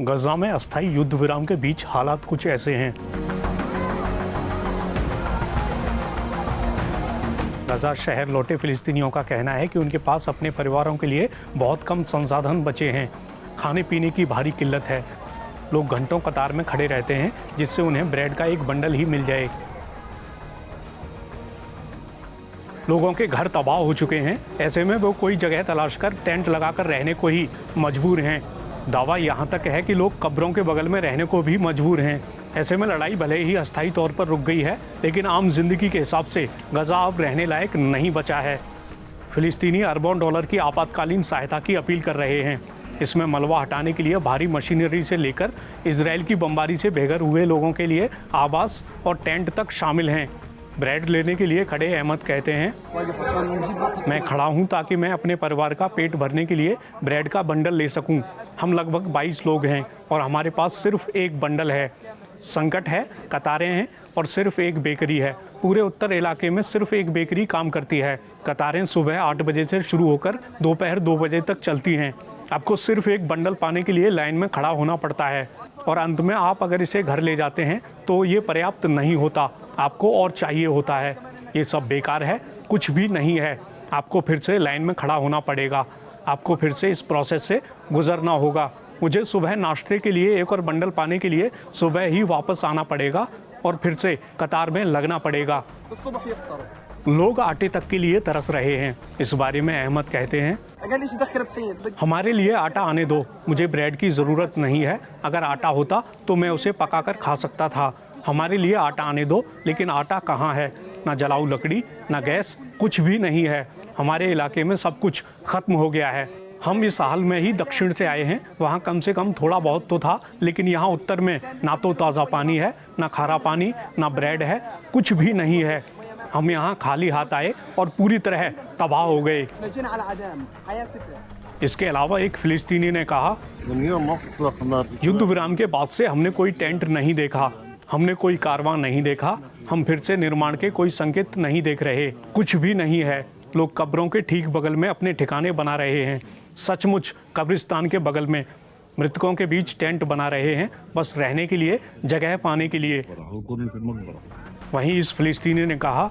गजा में अस्थायी युद्ध विराम के बीच हालात कुछ ऐसे हैं। गजा शहर लौटे फिलिस्तीनियों का कहना है कि उनके पास अपने परिवारों के लिए बहुत कम संसाधन बचे हैं। खाने पीने की भारी किल्लत है। लोग घंटों कतार में खड़े रहते हैं जिससे उन्हें ब्रेड का एक बंडल ही मिल जाए। लोगों के घर तबाह हो चुके हैं। ऐसे में वो कोई जगह तलाश कर टेंट लगाकर रहने को ही मजबूर हैं। दावा यहाँ तक है कि लोग कब्रों के बगल में रहने को भी मजबूर हैं। ऐसे में लड़ाई भले ही अस्थायी तौर पर रुक गई है, लेकिन आम जिंदगी के हिसाब से गजा अब रहने लायक नहीं बचा है। फिलिस्तीनी अरबों डॉलर की आपातकालीन सहायता की अपील कर रहे हैं। इसमें मलबा हटाने के लिए भारी मशीनरी से लेकर इजराइल की बमबारी से बेघर हुए लोगों के लिए आवास और टेंट तक शामिल हैं। ब्रेड लेने के लिए खड़े अहमद कहते हैं, मैं खड़ा हूं ताकि मैं अपने परिवार का पेट भरने के लिए ब्रेड का बंडल ले सकूं। हम लगभग 22 लोग हैं और हमारे पास सिर्फ एक बंडल है। संकट है, कतारें हैं और सिर्फ एक बेकरी है। पूरे उत्तर इलाके में सिर्फ एक बेकरी काम करती है। कतारें सुबह 8 बजे से शुरू होकर दोपहर 2 बजे तक चलती हैं। आपको सिर्फ एक बंडल पाने के लिए लाइन में खड़ा होना पड़ता है और अंत में आप अगर इसे घर ले जाते हैं तो ये पर्याप्त नहीं होता, आपको और चाहिए होता है। ये सब बेकार है, कुछ भी नहीं है। आपको फिर से लाइन में खड़ा होना पड़ेगा। आपको फिर से इस प्रोसेस से गुजरना होगा। मुझे सुबह नाश्ते के लिए एक और बंडल पाने के लिए सुबह ही वापस आना पड़ेगा और फिर से कतार में लगना पड़ेगा। लोग आटे तक के लिए तरस रहे हैं। इस बारे में अहमद कहते हैं, हमारे लिए आटा आने दो, मुझे ब्रेड की ज़रूरत नहीं है। अगर आटा होता तो मैं उसे पकाकर खा सकता था। हमारे लिए आटा आने दो, लेकिन आटा कहाँ है? ना जलाऊ लकड़ी, ना गैस, कुछ भी नहीं है। हमारे इलाके में सब कुछ खत्म हो गया है। हम इस हाल में ही दक्षिण से आए हैं। वहाँ कम से कम थोड़ा बहुत तो था, लेकिन यहाँ उत्तर में ना तो ताज़ा पानी है, ना खारा पानी, ना ब्रेड है, कुछ भी नहीं है। हम यहाँ खाली हाथ आए और पूरी तरह तबाह हो गए। इसके अलावा एक फिलिस्तीनी ने कहा, युद्ध विराम के बाद से हमने कोई टेंट नहीं देखा, हमने कोई कारवां नहीं देखा, हम फिर से निर्माण के कोई संकेत नहीं देख रहे, कुछ भी नहीं है। लोग कब्रों के ठीक बगल में अपने ठिकाने बना रहे हैं, सचमुच कब्रिस्तान के बगल में। मृतकों के बीच टेंट बना रहे हैं, बस रहने के लिए जगह पाने के लिए। वहीं इस फिलिस्तीनी ने कहा,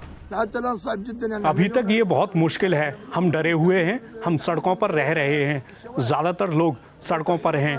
अभी तक ये बहुत मुश्किल है। हम डरे हुए हैं, हम सड़कों पर रह रहे हैं। ज़्यादातर लोग सड़कों पर हैं।